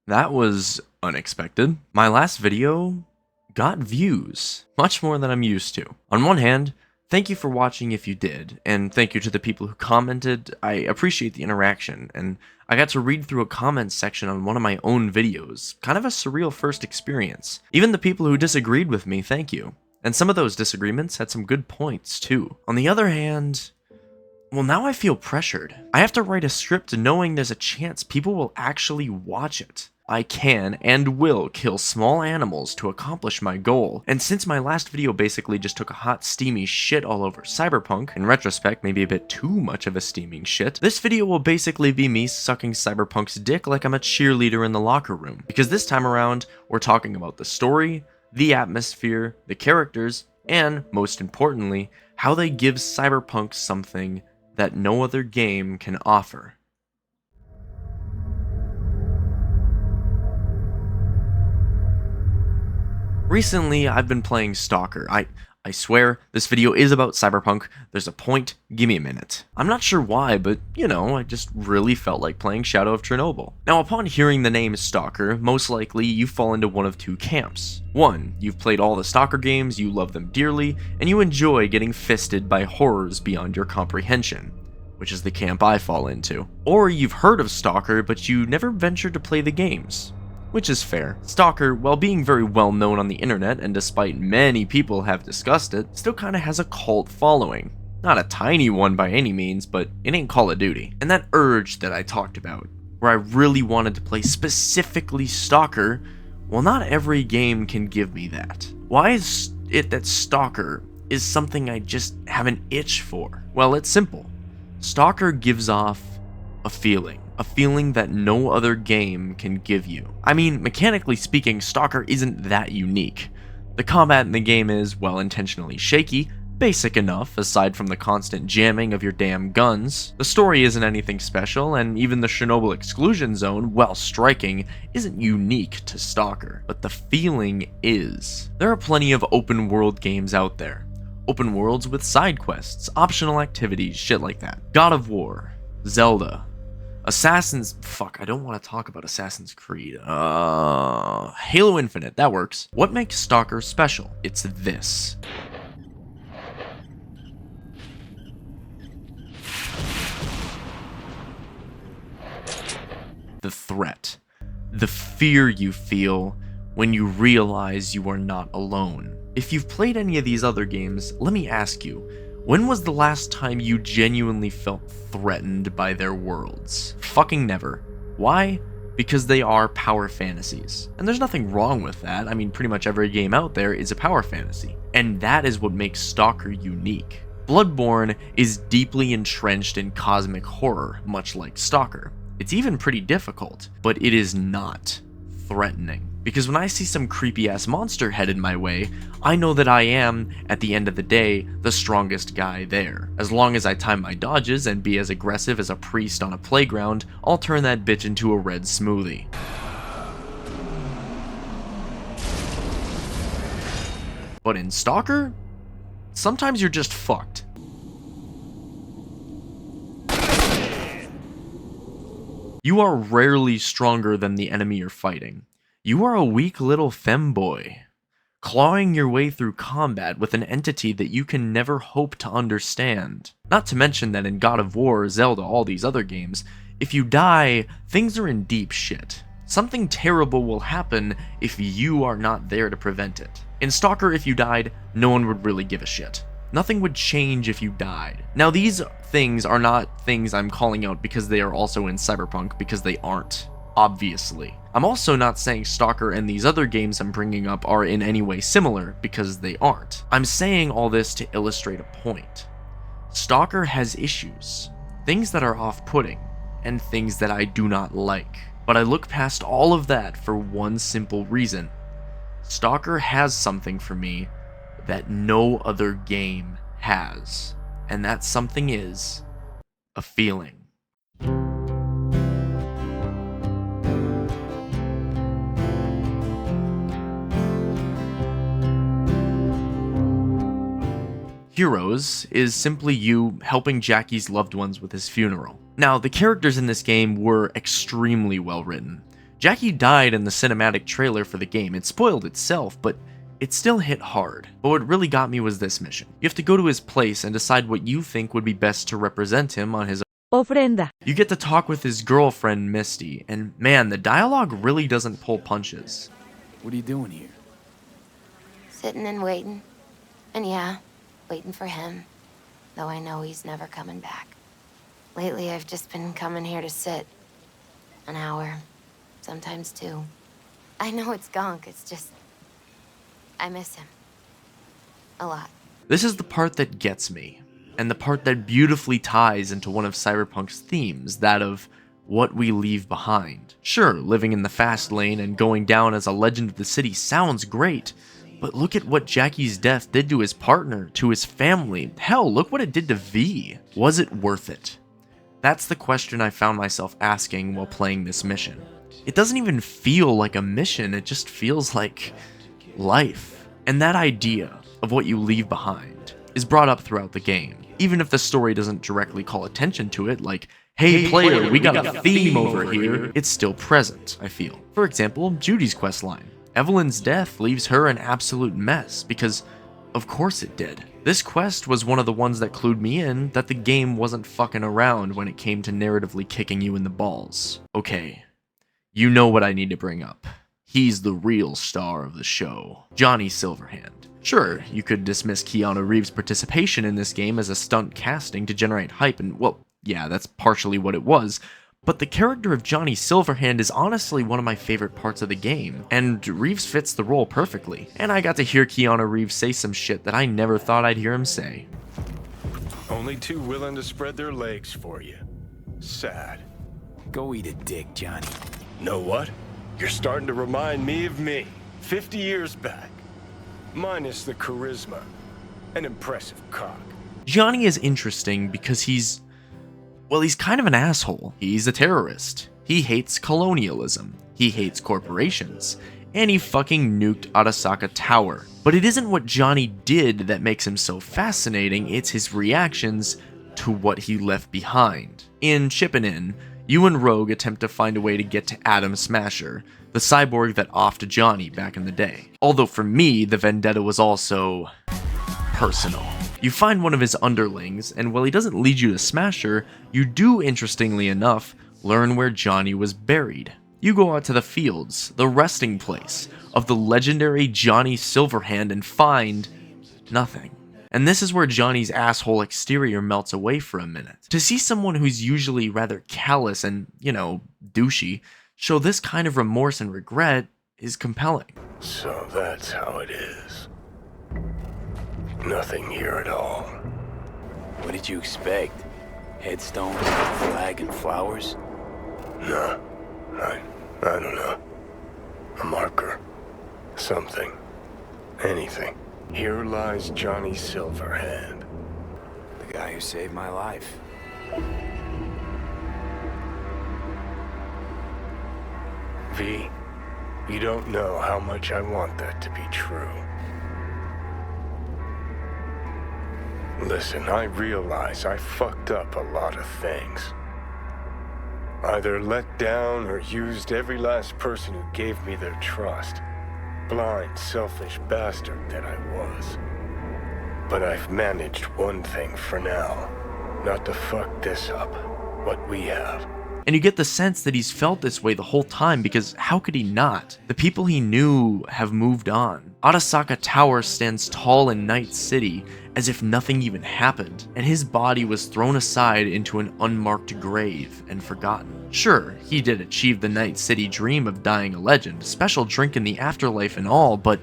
That was unexpected. My last video got views, much more than I'm used to. On one hand, thank you for watching if you did, and thank you to the people who commented. I appreciate the interaction, and I got to read through a comments section on one of my own videos. Kind of a surreal first experience. Even the people who disagreed with me, thank you. And some of those disagreements had some good points, too. On the other hand, well, now I feel pressured. I have to write a script knowing there's a chance people will actually watch it. I can and will kill small animals to accomplish my goal, and since my last video basically just took a hot steamy shit all over Cyberpunk, in retrospect maybe a bit too much of a steaming shit, this video will basically be me sucking Cyberpunk's dick like I'm a cheerleader in the locker room, because this time around, we're talking about the story, the atmosphere, the characters, and, most importantly, how they give Cyberpunk something that no other game can offer. Recently, I've been playing S.T.A.L.K.E.R. I swear, this video is about Cyberpunk. There's a point, give me a minute. I'm not sure why, but, you know, I just really felt like playing Shadow of Chernobyl. Now, upon hearing the name S.T.A.L.K.E.R., most likely you fall into one of two camps. One, you've played all the S.T.A.L.K.E.R. games, you love them dearly, and you enjoy getting fisted by horrors beyond your comprehension, which is the camp I fall into. Or you've heard of S.T.A.L.K.E.R., but you never ventured to play the games. Which is fair. S.T.A.L.K.E.R., while being very well known on the internet, and despite many people have discussed it, still kinda has a cult following. Not a tiny one by any means, but it ain't Call of Duty. And that urge that I talked about, where I really wanted to play specifically S.T.A.L.K.E.R., well, not every game can give me that. Why is it that S.T.A.L.K.E.R. is something I just have an itch for? Well, it's simple. S.T.A.L.K.E.R. gives off a feeling that no other game can give you. I mean, mechanically speaking, S.T.A.L.K.E.R. isn't that unique. The combat in the game is, well, intentionally shaky, basic enough aside from the constant jamming of your damn guns. The story isn't anything special, and even the Chernobyl exclusion zone, while striking, isn't unique to S.T.A.L.K.E.R. But the feeling is. There are plenty of open world games out there. Open worlds with side quests, optional activities, shit like that. God of War, Zelda, I don't want to talk about Assassin's Creed. Halo Infinite, that works. What makes S.T.A.L.K.E.R. special? It's this. The threat. The fear you feel when you realize you are not alone. If you've played any of these other games, let me ask you, when was the last time you genuinely felt threatened by their worlds? Fucking never. Why? Because they are power fantasies. And there's nothing wrong with that. I mean, pretty much every game out there is a power fantasy. And that is what makes S.T.A.L.K.E.R. unique. Bloodborne is deeply entrenched in cosmic horror, much like S.T.A.L.K.E.R. It's even pretty difficult, but it is not threatening. Because when I see some creepy-ass monster headed my way, I know that I am, at the end of the day, the strongest guy there. As long as I time my dodges and be as aggressive as a priest on a playground, I'll turn that bitch into a red smoothie. But in S.T.A.L.K.E.R., sometimes you're just fucked. You are rarely stronger than the enemy you're fighting. You are a weak little femboy, clawing your way through combat with an entity that you can never hope to understand. Not to mention that in God of War, Zelda, all these other games, if you die, things are in deep shit. Something terrible will happen if you are not there to prevent it. In S.T.A.L.K.E.R., if you died, no one would really give a shit. Nothing would change if you died. Now, these things are not things I'm calling out because they are also in Cyberpunk, because they aren't. Obviously. I'm also not saying S.T.A.L.K.E.R. and these other games I'm bringing up are in any way similar, because they aren't. I'm saying all this to illustrate a point. S.T.A.L.K.E.R. has issues, things that are off-putting, and things that I do not like. But I look past all of that for one simple reason. S.T.A.L.K.E.R. has something for me that no other game has, and that something is a feeling. Heroes is simply you helping Jackie's loved ones with his funeral. Now, the characters in this game were extremely well written. Jackie died in the cinematic trailer for the game. It spoiled itself, but it still hit hard. But what really got me was this mission. You have to go to his place and decide what you think would be best to represent him on his ofrenda. You get to talk with his girlfriend, Misty, and man, the dialogue really doesn't pull punches. What are you doing here? Sitting and waiting. And yeah, waiting for him. Though I know he's never coming back. Lately, I've just been coming here to sit. An hour. Sometimes two. I know it's gunk, it's just... I miss him. A lot. This is the part that gets me, and the part that beautifully ties into one of Cyberpunk's themes, that of what we leave behind. Sure, living in the fast lane and going down as a legend of the city sounds great, but look at what Jackie's death did to his partner, to his family. Hell, look what it did to V. Was it worth it? That's the question I found myself asking while playing this mission. It doesn't even feel like a mission, it just feels like life. And that idea of what you leave behind is brought up throughout the game, even if the story doesn't directly call attention to it, like, hey player, we got a theme over here, it's still present, I feel. For example, Judy's questline. Evelyn's death leaves her an absolute mess, because of course it did. This quest was one of the ones that clued me in that the game wasn't fucking around when it came to narratively kicking you in the balls. Okay, you know what I need to bring up. He's the real star of the show, Johnny Silverhand. Sure, you could dismiss Keanu Reeves' participation in this game as a stunt casting to generate hype, and well, yeah, that's partially what it was, but the character of Johnny Silverhand is honestly one of my favorite parts of the game, and Reeves fits the role perfectly. And I got to hear Keanu Reeves say some shit that I never thought I'd hear him say. Only two willing to spread their legs for you. Sad. Go eat a dick, Johnny. Know what? You're starting to remind me of me, 50 years back. Minus the charisma. An impressive cock. Johnny is interesting because he's kind of an asshole. He's a terrorist. He hates colonialism. He hates corporations. And he fucking nuked S.T.A.L.K.E.R. But it isn't what Johnny did that makes him so fascinating, it's his reactions to what he left behind. In Chippin' In, you and Rogue attempt to find a way to get to Atom Smasher, the cyborg that offed Johnny back in the day. Although for me, the vendetta was also personal. You find one of his underlings, and while he doesn't lead you to Smasher, you do, interestingly enough, learn where Johnny was buried. You go out to the fields, the resting place of the legendary Johnny Silverhand, and find nothing. And this is where Johnny's asshole exterior melts away for a minute. To see someone who's usually rather callous and, douchey, show this kind of remorse and regret is compelling. So that's how it is. Nothing here at all. What did you expect? Headstones, flag, and flowers? No, I don't know. A marker. Something. Anything. Here lies Johnny Silverhand. The guy who saved my life. V, you don't know how much I want that to be true. Listen, I realize I fucked up a lot of things. Either let down or used every last person who gave me their trust. Blind, selfish bastard that I was. But I've managed one thing for now. Not to fuck this up. What we have. And you get the sense that he's felt this way the whole time, because how could he not? The people he knew have moved on. S.T.A.L.K.E.R stands tall in Night City as if nothing even happened, and his body was thrown aside into an unmarked grave and forgotten. Sure, he did achieve the Night City dream of dying a legend, special drink in the afterlife and all, but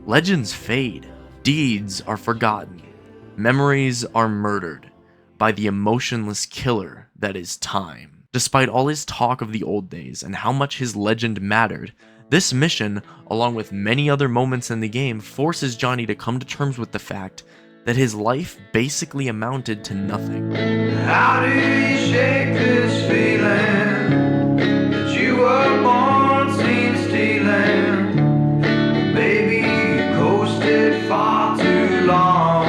legends fade. Deeds are forgotten. Memories are murdered by the emotionless killer that is time. Despite all his talk of the old days and how much his legend mattered, this mission, along with many other moments in the game, forces Johnny to come to terms with the fact that his life basically amounted to nothing. How do you shake this feeling that you were born seen stealing? Baby, you coasted far too long.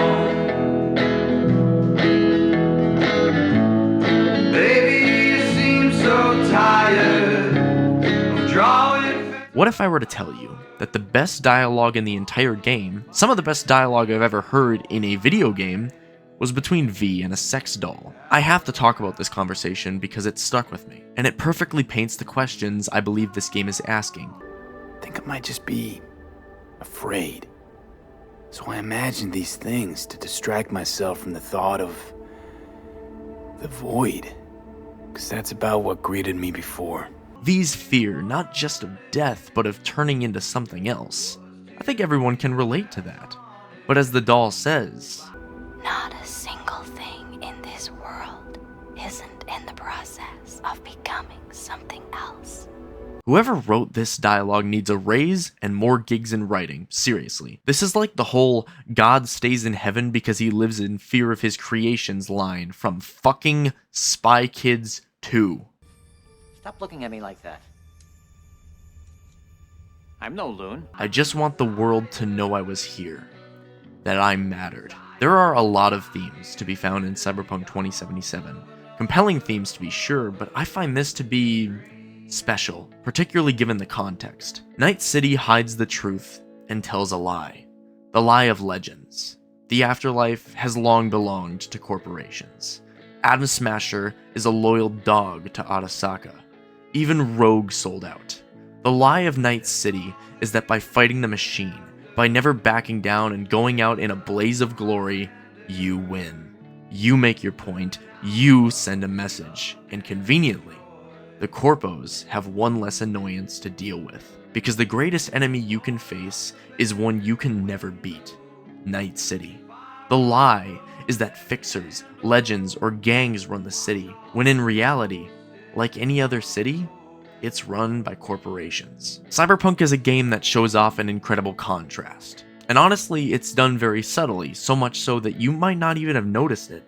Baby, you seem so tired of What if I were to tell you that the best dialogue in the entire game, some of the best dialogue I've ever heard in a video game, was between V and a sex doll? I have to talk about this conversation because it stuck with me, and it perfectly paints the questions I believe this game is asking. I think I might just be afraid. So I imagined these things to distract myself from the thought of the void. Because that's about what greeted me before. V's fear, not just of death, but of turning into something else. I think everyone can relate to that. But as the doll says, Not a single thing in this world isn't in the process of becoming something else. whoever wrote this dialogue needs a raise and more gigs in writing. Seriously. This is like the whole God stays in heaven because he lives in fear of his creations line from fucking Spy Kids 2. Stop looking at me like that. I'm no loon. I just want the world to know I was here. That I mattered. There are a lot of themes to be found in Cyberpunk 2077. Compelling themes to be sure, but I find this to be special, particularly given the context. Night City hides the truth and tells a lie. The lie of legends. The afterlife has long belonged to corporations. Atom Smasher is a loyal dog to Arasaka. Even Rogue sold out. The lie of Night City is that by fighting the machine, by never backing down and going out in a blaze of glory, you win. You make your point, you send a message, and conveniently, the Corpos have one less annoyance to deal with, because the greatest enemy you can face is one you can never beat, Night City. The lie is that fixers, legends, or gangs run the city, when in reality, like any other city, it's run by corporations. Cyberpunk is a game that shows off an incredible contrast. And honestly, it's done very subtly, so much so that you might not even have noticed it,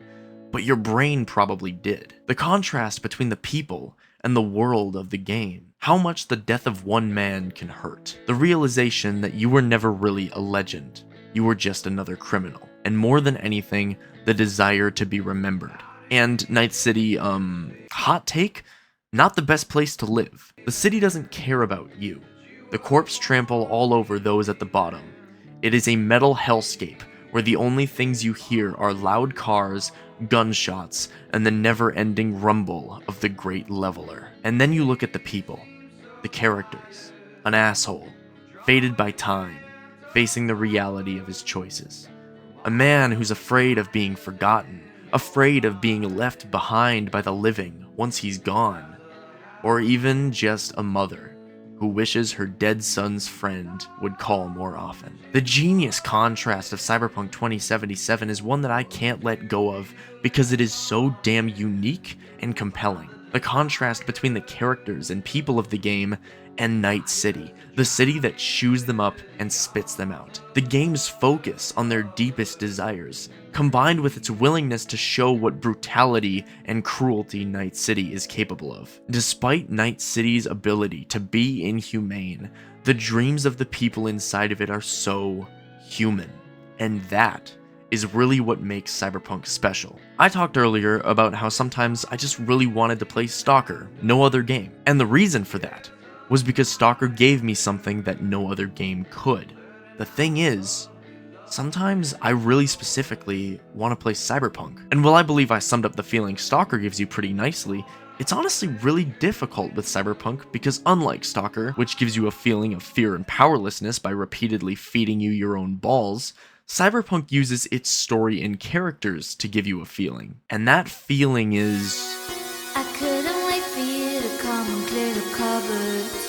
but your brain probably did. The contrast between the people and the world of the game. How much the death of one man can hurt. The realization that you were never really a legend. You were just another criminal. And more than anything, the desire to be remembered. And Night City, hot take? Not the best place to live. The city doesn't care about you. The corpse trample all over those at the bottom. It is a metal hellscape where the only things you hear are loud cars, gunshots, and the never-ending rumble of the Great Leveler. And then you look at the people, the characters, an asshole, faded by time, facing the reality of his choices. A man who's afraid of being forgotten, afraid of being left behind by the living once he's gone. Or even just a mother who wishes her dead son's friend would call more often. The genius contrast of Cyberpunk 2077 is one that I can't let go of because it is so damn unique and compelling. The contrast between the characters and people of the game and Night City, the city that chews them up and spits them out. The game's focus on their deepest desires, combined with its willingness to show what brutality and cruelty Night City is capable of. Despite Night City's ability to be inhumane, the dreams of the people inside of it are so human. And that is really what makes Cyberpunk special. I talked earlier about how sometimes I just really wanted to play S.T.A.L.K.E.R, no other game. And the reason for that was because S.T.A.L.K.E.R gave me something that no other game could. The thing is, sometimes I really specifically want to play Cyberpunk. And while I believe I summed up the feeling S.T.A.L.K.E.R gives you pretty nicely, it's honestly really difficult with Cyberpunk because unlike S.T.A.L.K.E.R, which gives you a feeling of fear and powerlessness by repeatedly feeding you your own balls, Cyberpunk uses its story and characters to give you a feeling. And that feeling is... I couldn't wait for you to come and clear the cupboards.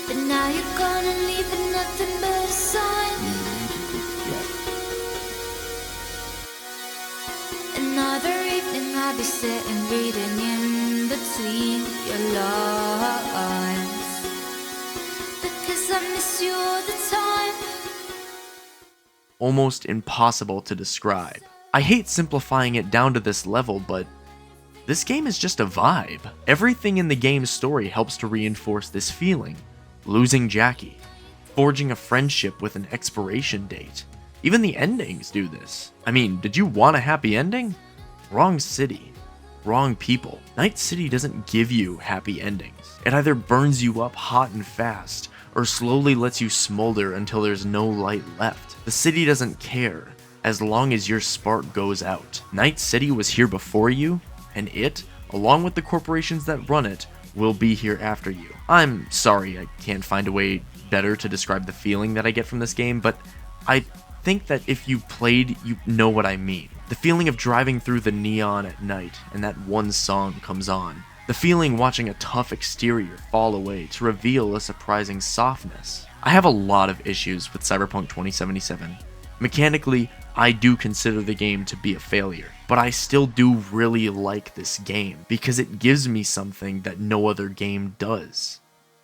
But now you're gone and leaving nothing but a sign. Another evening I'll be sitting reading in between your lines. Because I miss you all the time. almost impossible to describe. I hate simplifying it down to this level, but this game is just a vibe. Everything in the game's story helps to reinforce this feeling. Losing Jackie, forging a friendship with an expiration date. Even the endings do this. I mean, did you want a happy ending? Wrong city. wrong people. Night City doesn't give you happy endings. It either burns you up hot and fast, or slowly lets you smolder until there's no light left. The city doesn't care, as long as your spark goes out. Night City was here before you, and it, along with the corporations that run it, will be here after you. I'm sorry I can't find a way better to describe the feeling that I get from this game, but I think that if you played, you know what I mean. The feeling of driving through the neon at night and that one song comes on. The feeling watching a tough exterior fall away to reveal a surprising softness. I have a lot of issues with Cyberpunk 2077. Mechanically, I do consider the game to be a failure, but I still do really like this game because it gives me something that no other game does.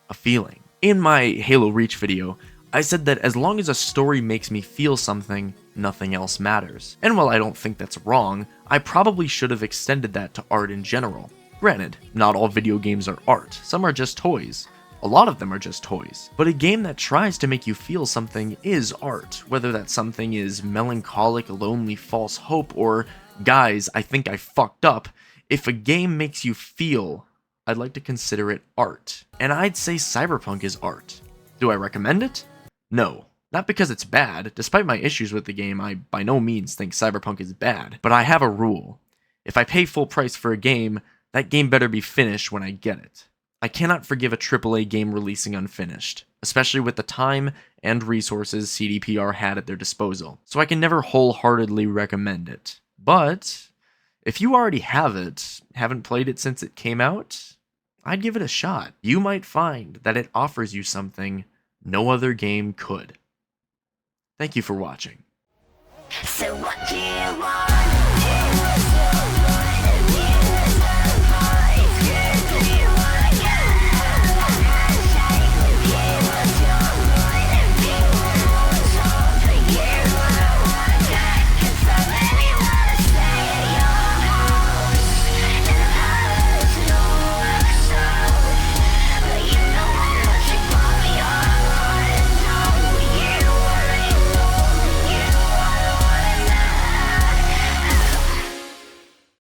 A feeling. In my Halo Reach video, I said that as long as a story makes me feel something, nothing else matters. And while I don't think that's wrong, I probably should have extended that to art in general. Granted, not all video games are art, some are just toys. A lot of them are just toys. But a game that tries to make you feel something is art, whether that something is melancholic, lonely, false hope, or guys, I think I fucked up. If a game makes you feel, I'd like to consider it art. And I'd say Cyberpunk is art. Do I recommend it? No. Not because it's bad. Despite my issues with the game, I by no means think Cyberpunk is bad. But I have a rule. If I pay full price for a game, that game better be finished when I get it. I cannot forgive a AAA game releasing unfinished, especially with the time and resources CDPR had at their disposal, so I can never wholeheartedly recommend it. But if you already have it, haven't played it since it came out, I'd give it a shot. You might find that it offers you something no other game could. Thank you for watching. So what do you want?